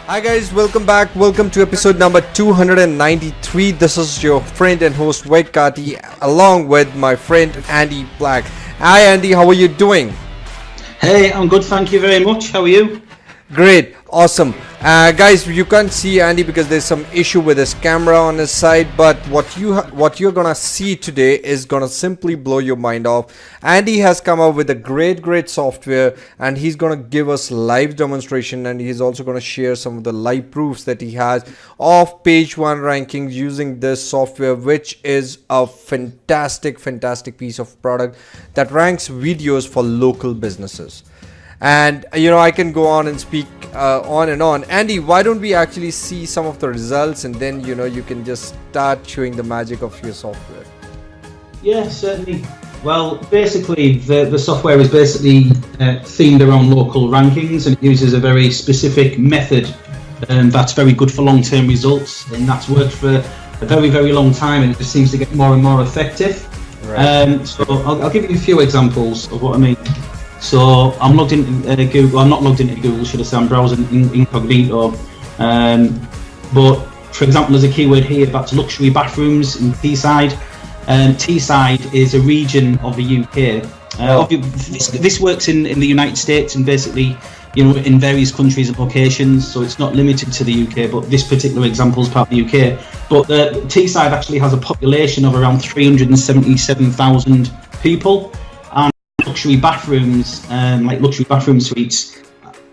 Hi guys, welcome back. Welcome to episode number 293. This is your friend and host Wade Kati along with my friend Andy Black. Hi Andy, how are you doing? Hey, I'm good, thank you very much. How are you? Great, awesome. Guys, you can't see Andy because there's some issue with his camera on his side, but what you're gonna see today is gonna simply blow your mind off. Andy has come up with a great software, and he's gonna give us live demonstration, and he's also gonna share some of the live proofs that he has of page one rankings using this software, which is a fantastic piece of product that ranks videos for local businesses. And I can go on and speak on and on. Andy, why don't we actually see some of the results, and then you can just start showing the magic of your software. Yeah, certainly. Well, basically the software is basically themed around local rankings, and it uses a very specific method that's very good for long-term results, and that's worked for a very long time, and it just seems to get more and more effective. Right. So I'll give you a few examples of what I mean. So I'm logged into Google. I'm not logged into Google, should I say? I'm browsing incognito. But for example, there's a keyword here that's luxury bathrooms in Teesside. Teesside is a region of the UK. This works in the United States and basically, in various countries and locations. So it's not limited to the UK. But this particular example is part of the UK. But Teesside actually has a population of around 377,000 people. Luxury bathrooms, like luxury bathroom suites,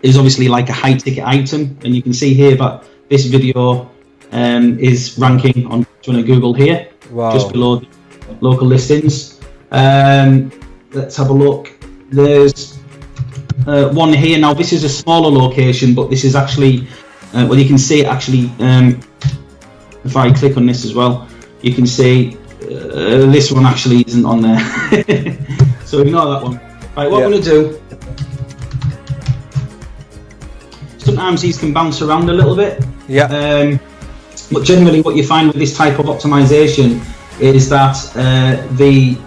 is obviously like a high ticket item, and you can see here that this video is ranking on Google here. Wow. Just below the local listings. Let's have a look. There's one here. Now this is a smaller location, but this is actually you can see it actually. If I click on this as well, you can see this one actually isn't on there. So ignore that one. Right, what I'm going to do, sometimes these can bounce around a little bit. Yeah. But generally what you find with this type of optimization is that the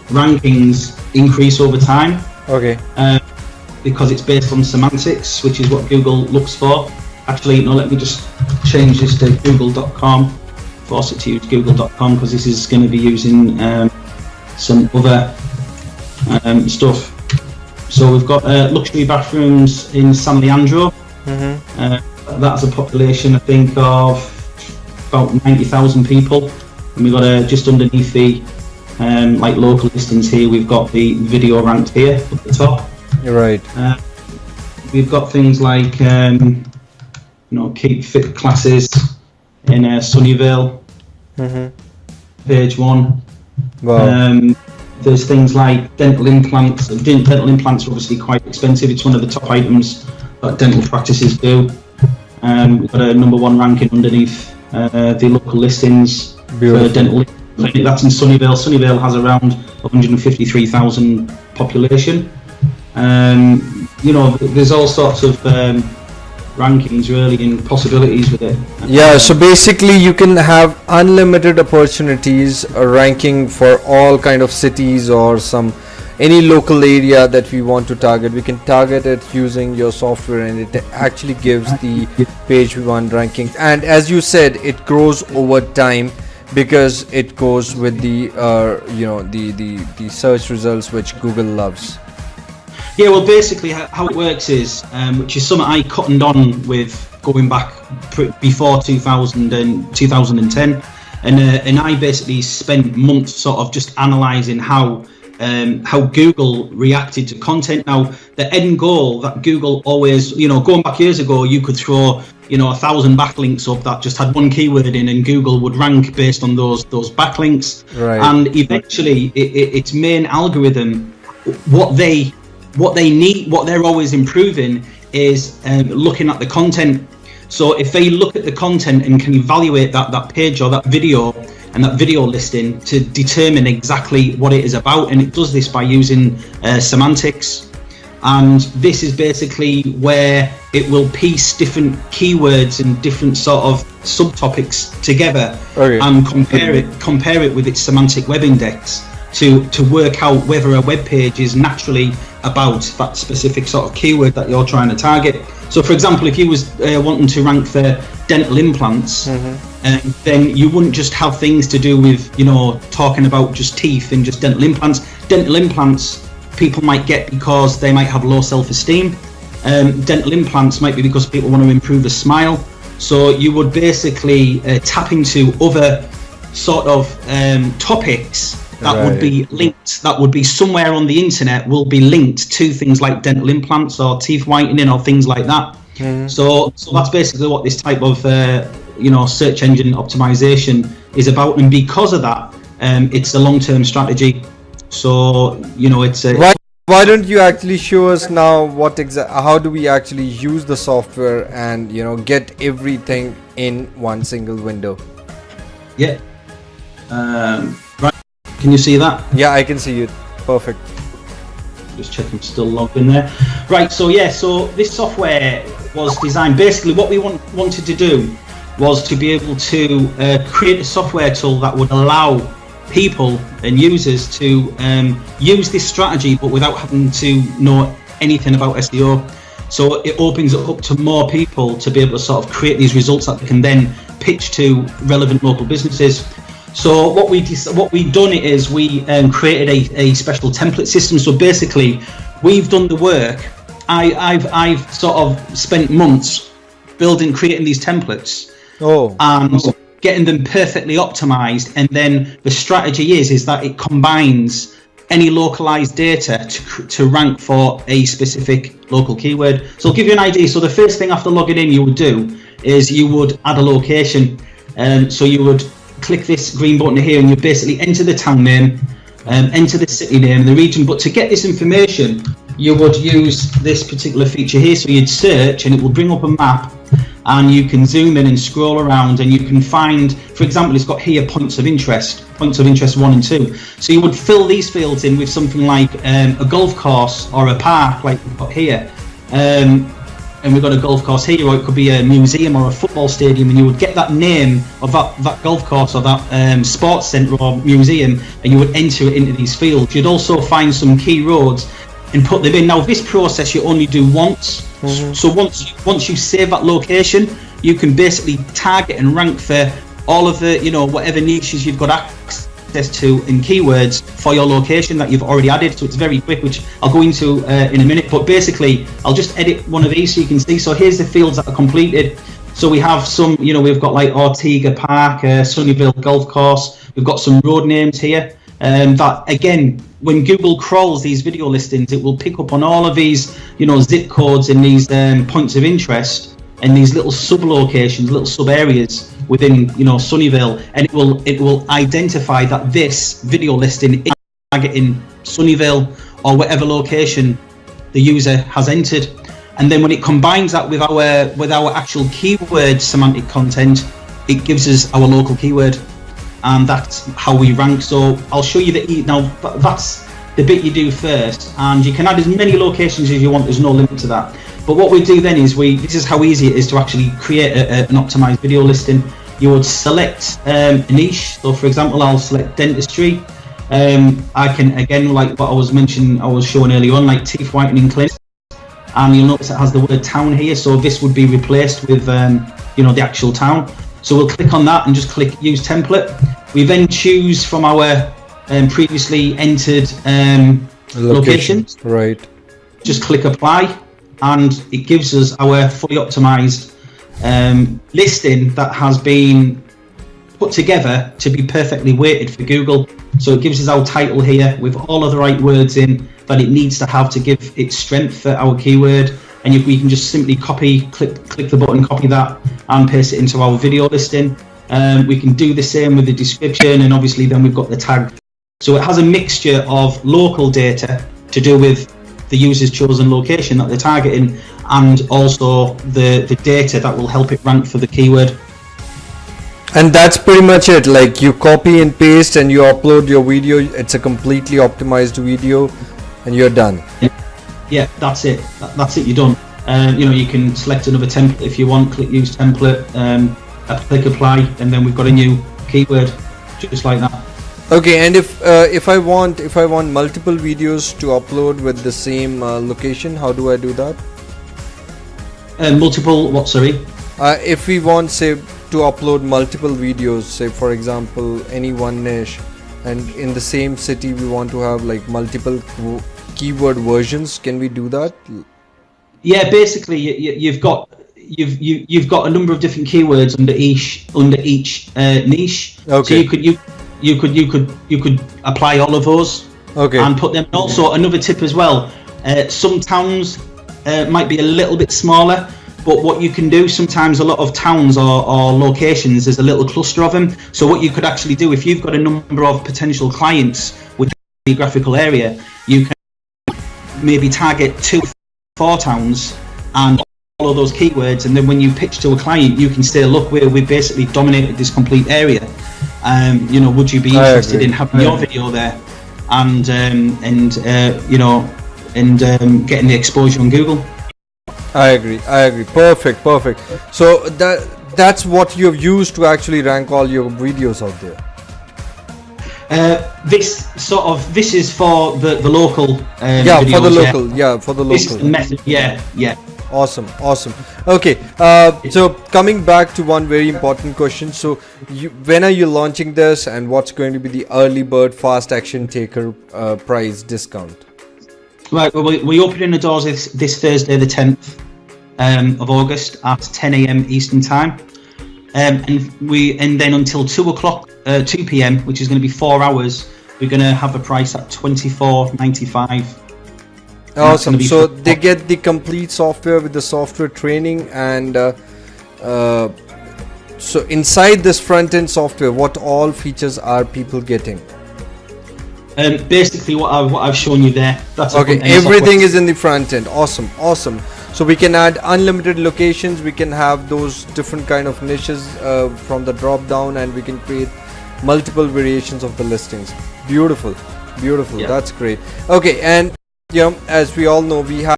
rankings increase over time. Okay. Because it's based on semantics, which is what Google looks for. Actually, no, let me just change this to google.com, force it to use google.com, because this is going to be using some other stuff. So we've got luxury bathrooms in San Leandro. That's a population, I think, of about 90,000 people. And we've got just underneath the like local listings here, we've got the video ranked here at the top. Right. We've got things like keep fit classes in Sunnyvale. Page one. Wow. There's things like dental implants. Dental implants are obviously quite expensive. It's one of the top items that dental practices do. We've got a number one ranking underneath the local listings. Beautiful. For dental clinic. That's in Sunnyvale. Sunnyvale has around 153,000 population. There's all sorts of rankings really and possibilities with it. Yeah, so basically you can have unlimited opportunities ranking for all kind of cities or any local area that we want to target. We can target it using your software, and it actually gives the page one rankings. And as you said, it grows over time because it goes with the the search results, which Google loves. Yeah, well, basically how it works is, which is something I cottoned on with going back before 2010, and I basically spent months sort of just analysing how Google reacted to content. Now, the end goal that Google always, going back years ago, you could throw 1,000 backlinks up that just had one keyword in, and Google would rank based on those backlinks. Right. And eventually, its main algorithm, what they need, what they're always improving is looking at the content. So if they look at the content and can evaluate that page or that video and that video listing to determine exactly what it is about, and it does this by using semantics. And this is basically where it will piece different keywords and different sort of subtopics together. Okay. And compare it with its semantic web index to work out whether a web page is naturally about that specific sort of keyword that you're trying to target. So for example, if you was wanting to rank for dental implants, then you wouldn't just have things to do with, you know, talking about just teeth and just dental implants. Dental implants people might get because they might have low self-esteem. Dental implants might be because people want to improve a smile. So you would basically tap into other sort of topics that would be linked, that would be somewhere on the internet, will be linked to things like dental implants or teeth whitening or things like that. So that's basically what this type of you know, search engine optimization is about, and because of that, it's a long-term strategy. So you know, it's a Why don't you actually show us now how do we actually use the software and, you know, get everything in one single window? Yeah. Right. Can you see that? Yeah, I can see it. Perfect. Just check I'm still logged in there. Right. So yeah. So this software was designed. Basically, what we wanted to do was to be able to create a software tool that would allow people and users to use this strategy, but without having to know anything about SEO. So it opens it up to more people to be able to sort of create these results that they can then pitch to relevant local businesses. So what we've done is we created a special template system. So basically, we've done the work. I've sort of spent months creating these templates. And getting them perfectly optimized, and then the strategy is that it combines any localized data to rank for a specific local keyword. So I'll give you an idea. So the first thing after logging in you would do is you would add a location. So you would click this green button here and you basically enter the town name, enter the city name and the region. But to get this information, you would use this particular feature here. So you'd search and it will bring up a map, and you can zoom in and scroll around, and you can find, for example, it's got here points of interest 1 and 2. So you would fill these fields in with something like a golf course or a park, like we've got here. And we've got a golf course here, or it could be a museum or a football stadium, and you would get that name of that golf course or that sports centre or museum, and you would enter it into these fields. You'd also find some key roads and put them in. Now this process you only do once. So once you save that location, you can basically target and rank for all of the, you know, whatever niches you've got access to in keywords for your location that you've already added. So it's very quick, which I'll go into in a minute. But basically, I'll just edit one of these so you can see. So here's the fields that are completed. So we have some, you know, we've got like Ortega Park, Sunnyvale Golf Course. We've got some road names here. That again, when Google crawls these video listings, it will pick up on all of these, you know, zip codes and these points of interest and these little sub locations, little sub areas within, you know, Sunnyvale, and it will identify that this video listing is targeting Sunnyvale or whatever location the user has entered. And then when it combines that with our actual keyword semantic content, it gives us our local keyword. And that's how we rank. So I'll show you now that's the bit you do first, and you can add as many locations as you want. There's no limit to that. But what we do then is this is how easy it is to actually create an optimized video listing. You would select a niche. So for example, I'll select dentistry. I can, again, like what I was showing earlier on, like teeth whitening clinic, and you'll notice it has the word town here. So this would be replaced with you know, the actual town. So we'll click on that and just click use template. We then choose from our previously entered location. Right. Just click apply, and it gives us our fully optimized listing that has been put together to be perfectly weighted for Google. So it gives us our title here with all of the right words in that it needs to have to give its strength for our keyword. And we can just simply click the button, copy that, and paste it into our video listing. We can do the same with the description, and obviously then we've got the tag. So it has a mixture of local data to do with the user's chosen location that they're targeting, and also the data that will help it rank for the keyword. And that's pretty much it. Like, you copy and paste and you upload your video. It's a completely optimized video and you're done. Yeah, that's it. That's it. You're done. You know, you can select another template if you want. Click use template, click apply, and then we've got a new keyword, just like that. Okay, and if I want multiple videos to upload with the same location, how do I do that? Multiple what? Sorry. If we want, say, to upload multiple videos, say for example any one niche, and in the same city we want to have like multiple keyword versions, can we do that? Yeah, basically you've got a number of different keywords under each niche. Okay. So you could apply all of those. Okay. And put them. Also, another tip as well. Some towns might be a little bit smaller, but what you can do, sometimes a lot of towns or locations, there's a little cluster of them. So what you could actually do, if you've got a number of potential clients within a geographical area, you can maybe target 2-4 towns and follow those keywords, and then when you pitch to a client, you can say, look, we basically dominated this complete area. Would you be interested in having your video there, and getting the exposure on Google? I agree. Perfect. So that's what you've used to actually rank all your videos out there. This is for the local videos, for the local. This is the method. Yeah. Awesome. Okay, so coming back to one very important question. So when are you launching this, and what's going to be the early bird fast action taker price discount? Right, well, we open the doors this Thursday, the 10th of August at 10 a.m. Eastern time, and then until 2 p.m, which is going to be 4 hours, we're going to have a price at $24.95. Awesome. So they get the complete software with the software training, and so inside this front-end software, what all features are people getting? Basically what I've shown you there. That's okay. Everything is in the front end. Awesome. So we can add unlimited locations. We can have those different kind of niches from the drop down, and we can create multiple variations of the listings. Beautiful. Yeah. That's great. Okay, and as we all know, we have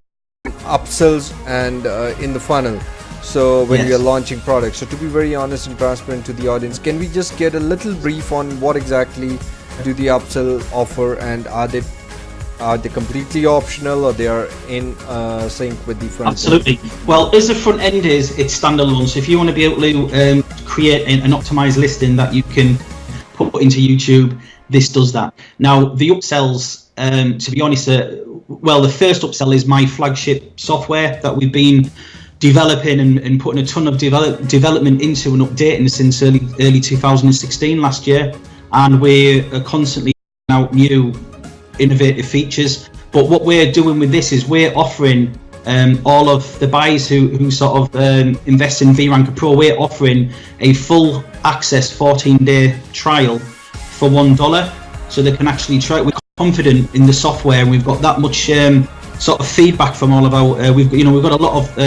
upsells and in the funnel. So when we are launching products, so to be very honest and transparent to the audience, can we just get a little brief on what exactly do the upsell offer, and are they completely optional, or they are in sync with the front Absolutely. end? Well, as the front end it's standalone. So if you want to be able to create an optimized listing that you can put into YouTube, this does that. Now the upsells, to be honest, the first upsell is my flagship software that we've been developing and putting a ton of development into and updating since early 2016, last year, and we're constantly out new innovative features. But what we're doing with this is we're offering all of the buyers who sort of invest in VRanker Pro, we're offering a full access 14-day trial for $1, so they can actually try it. We're confident in the software, and we've got that much sort of feedback from all of our we've got a lot of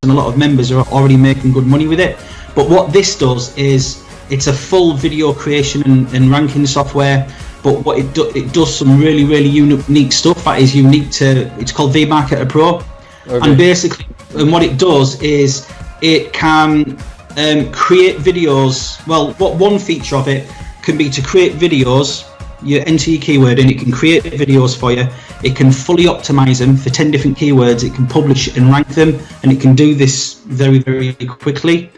and a lot of members who are already making good money with it. But what this does is it's a full video creation and ranking software, but what it does some really unique stuff that is unique to, it's called VRanker Pro. Okay. And basically, what it does is it can create videos. Well, what one feature of it can be to create videos. You enter your keyword and it can create videos for you. It can fully optimize them for 10 different keywords. It can publish and rank them, and it can do this very quickly.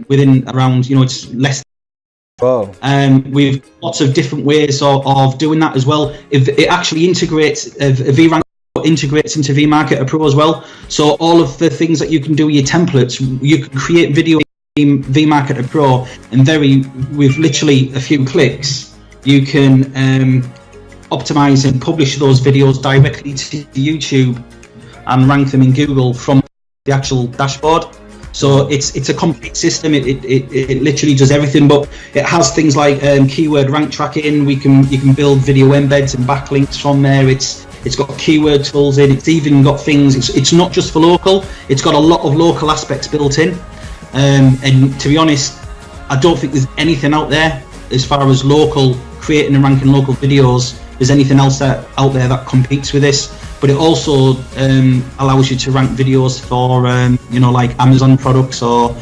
Within around, it's less. Wow. We've lots of different ways of doing that as well. If it actually integrates, VRanker integrates into VRanker Pro as well. So all of the things that you can do with your templates, you can create video in VRanker Pro, and with literally a few clicks, you can optimize and publish those videos directly to YouTube and rank them in Google from the actual dashboard. So it's a complete system. It literally does everything, but it has things like keyword rank tracking. You can build video embeds and backlinks from there. It's got keyword tools in. It's even got things. It's not just for local. It's got a lot of local aspects built in. And to be honest, I don't think there's anything out there as far as local creating and ranking local videos. There's anything else out there that competes with this. But it also allows you to rank videos for like Amazon products, so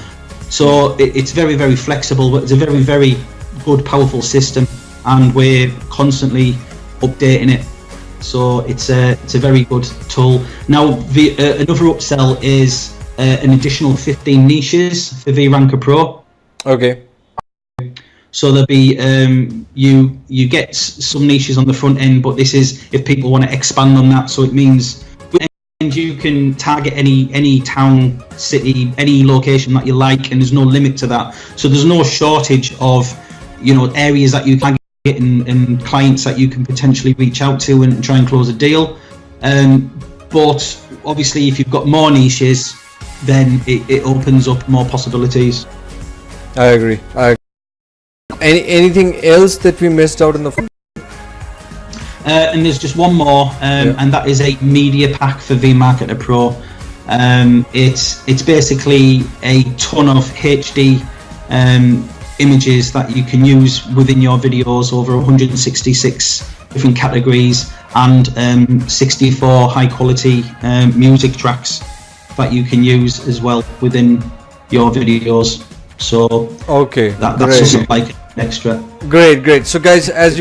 it's very flexible, but it's a very good, powerful system. and we're constantly updating it. So it's a very good tool. Now another upsell is an additional 15 niches for VRanker Pro. Okay. So there'll be you get some niches on the front end, but this is if people want to expand on that. So it means you can target any town, city, any location that you like, and there's no limit to that. So there's no shortage of areas that you can get and clients that you can potentially reach out to and try and close a deal. But obviously, if you've got more niches, then it opens up more possibilities. I agree. Anything else that we missed out in the front? And there's just one more, and that is a media pack for VRanker Pro. It's basically a ton of HD images that you can use within your videos, over 166 different categories, and 64 high quality music tracks that you can use as well within your videos. So okay, that's just like an extra. Great. So guys, as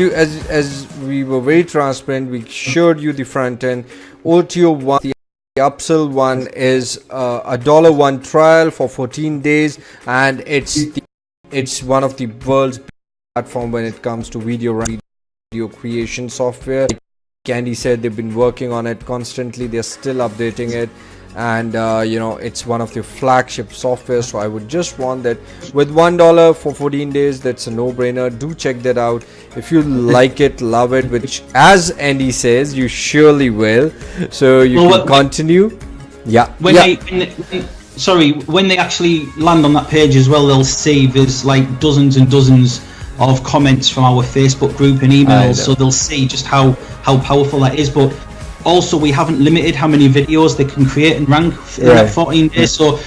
we were very transparent, we showed you the front end. OTO one, the upsell one is a $1 trial for 14 days, and it's one of the world's best platform when it comes to video creation software. Like Candy said, they've been working on it constantly. They're still updating it, and it's one of the flagship software. So I would just want that with $1 for 14 days, that's a no-brainer. Do check that out if you like it, love it, which as Andy says you surely will. So you can continue. When they actually land on that page as well, they'll see there's like dozens and dozens of comments from our Facebook group and emails, so they'll see just how powerful that is. But also, we haven't limited how many videos they can create and rank in that 14 days. So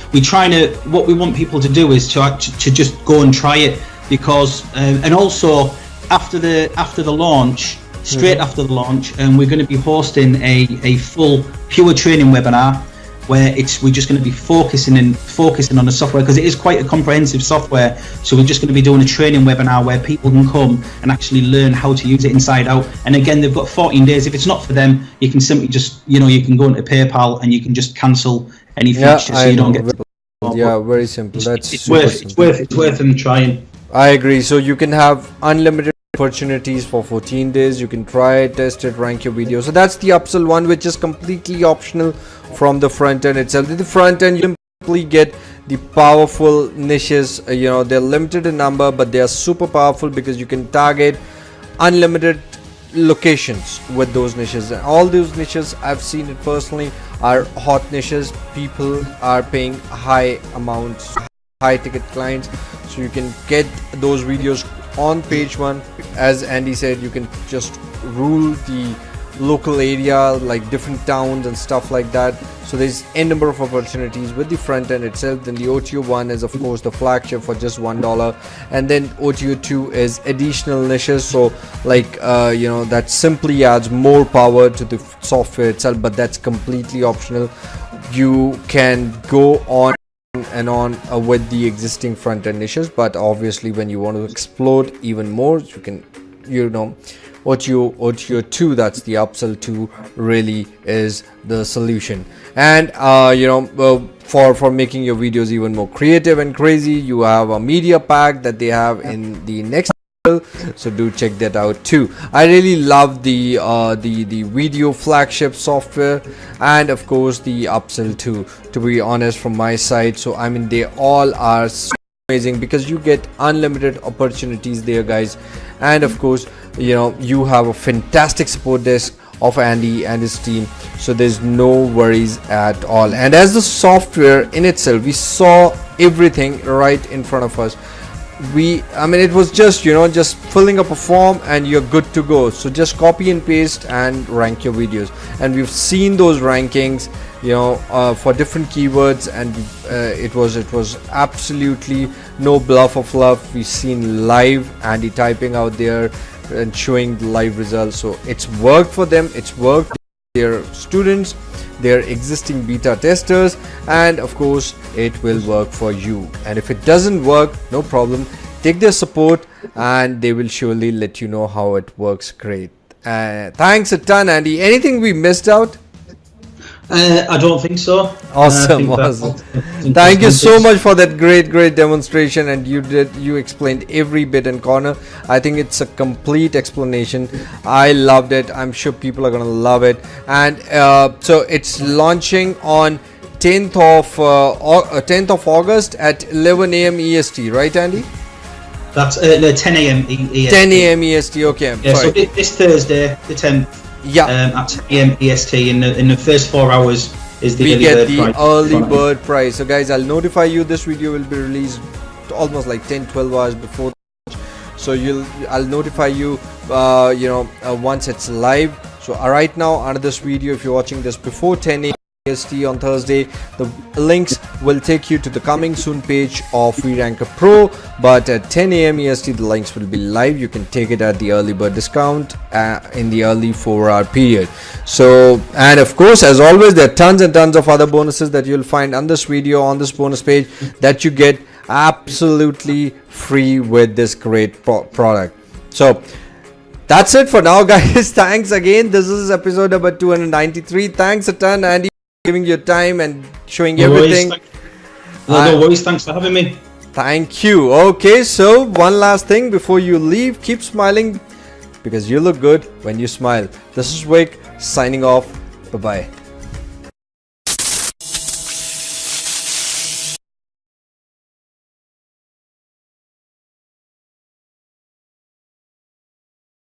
what we want people to do is to just go and try it, because and also after the launch, straight after the launch, we're going to be hosting a full pure training webinar where we're just going to be focusing on the software, because it is quite a comprehensive software. So we're just going to be doing a training webinar where people can come and actually learn how to use it inside out. And again, they've got 14 days. If it's not for them, you can simply just you can go into PayPal and you can just cancel any features, so you don't get. Very simple. It's worth them trying. I agree. So you can have unlimited opportunities for 14 days. You can try it, test it, rank your video. So that's the upsell one, which is completely optional from the front end itself. The front end, you simply get the powerful niches. They're limited in number, but they are super powerful because you can target unlimited locations with those niches. And all those niches, I've seen it personally, are hot niches. People are paying high amounts, high ticket clients, so you can get those videos on page one. As Andy said, you can just rule the local area, like different towns and stuff like that. So there's a number of opportunities with the front end itself. Then the OTO one is of course the flagship for just $1, and then OTO 2 is additional niches. So that simply adds more power to the software itself, but that's completely optional. You can go on and on with the existing front end niches, but obviously when you want to explode even more, you can OTO 2, that's the upsell 2, really is the solution. And for making your videos even more creative and crazy, you have a media pack that they have in the next, so do check that out too. I really love the video flagship software, and of course the upsell 2, to be honest, from my side. So I mean, they all are so amazing because you get unlimited opportunities there, guys. And of course, you have a fantastic support desk of Andy and his team, so there's no worries at all. And as the software in itself, we saw everything right in front of us. It was just just filling up a form and you're good to go. So just copy and paste and rank your videos, and we've seen those rankings for different keywords, and it was absolutely no bluff or fluff. We've seen live Andy typing out there and showing the live results. So it's worked for them, it's worked for their students, their existing beta testers, and of course it will work for you. And if it doesn't work, no problem, take their support and they will surely let you know how it works. Great. Thanks a ton, Andy. Anything we missed out? I don't think so. Awesome. Thank you so much for that great demonstration, and you explained every bit and corner. I think it's a complete explanation. I loved it. I'm sure people are gonna love it. And so it's launching on 10th of August at 11 a.m. EST, right, Andy? That's 10 a.m. EST. 10 a.m. EST. Okay. Yeah. So this Thursday, the 10th. Yeah. At 10 a.m. EST, in the first 4 hours is the early bird price. So guys, I'll notify you. This video will be released almost like 10-12 hours before. So I'll notify you. Once it's live. So right now under this video, if you're watching this before 10 a.m. EST on Thursday, the links will take you to the coming soon page of VRanker Pro, but at 10 a.m. EST the links will be live. You can take it at the early bird discount in the early 4-hour period. So, and of course, as always, there are tons and tons of other bonuses that you'll find on this video, on this bonus page, that you get absolutely free with this great product. So that's it for now, guys. Thanks again. This is episode number 293. Thanks a ton, Andy, giving your time and showing everything. No worries. Thanks for having me. Thank you. Okay, so one last thing before you leave, keep smiling because you look good when you smile. This is Vic signing off. Bye bye.